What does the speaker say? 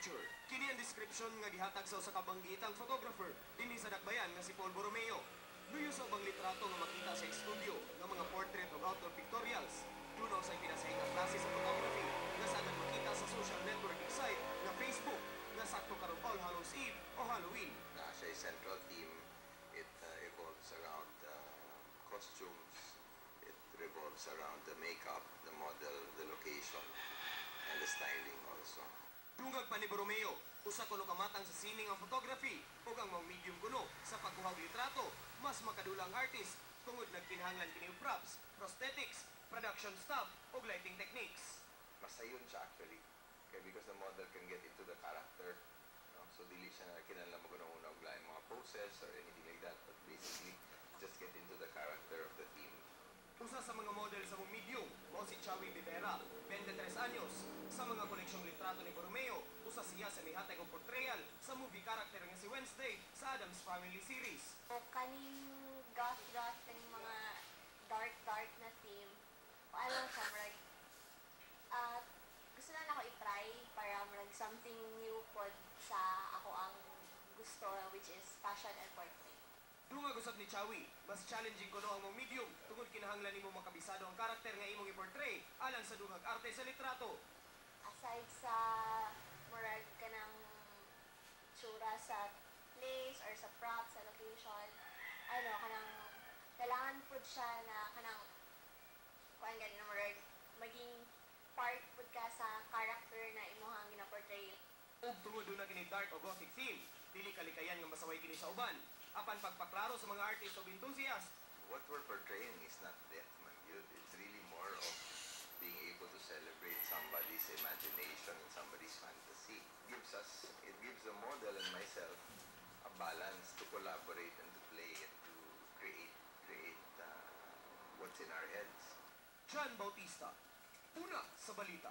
picture. Kini ang description nga gihatag sa usa ka banggitang photographer dinhi sa Dakbayan nga si Paul Borromeo. Luyo sa ubang litrato nga makita sa studio nga mga portrait o outdoor pictorials. Dunaw sa pinasahing nga klase sa photography nga saan makita sa social networking site nga Facebook nga sakto karong All Hallows Eve o Halloween. Siya ay central theme. It evolves around costumes. It revolves around the makeup, the model, the location, and the styling also. Dungag pa ni Borromeo, usa kuno kamatang sa sining ang photography ug ang mga medium kuno sa pagkuhag litrato, mas makadulang artist tungod nagkinahanglan kini og props, prosthetics, production staff ug lighting techniques. Masayon siya actually. Okay, because the model can get into the character. So dili siya na kinahanglan mo una og lain mga poses or anything like that, but basically just get into the character of the theme. Usa sa mga model sa mong medium, mao si Chawi Rivera, 23 anyos. Sa mga koleksyong litrato ni Borromeo, usa siya sa mihatag og portrayal sa movie character nga si Wednesday sa Addams Family series. O kaning goth kaning mga dark na theme. Ano siya, marag, gusto na ako i-try para marag something new pod sa ako ang gusto, which is fashion and portrait. Dungag usab ni Chawi, mas challenging kuno ang mong medium tungod kinahanglan nimo makabisado ang karakter nga imong i-portray alang sa dungag arte sa litrato. Aside sa murag kanang tsura sa place or sa props, sa location, kanang kailangan po siya na kanang kuan gani na murag maging part po ka sa character na imuhang gina-portray. Ug tungod na kini dark o gothic theme, dili kalikayan nga masaway kini sa uban. Apan pagpaklaro sa mga artist o enthusiast. What we're portraying is not death, my dude. It's really more of being able to celebrate somebody's imagination and somebody's fantasy. It gives the model and myself a balance to collaborate and to play and to create what's in our heads. John Bautista, una sa balita.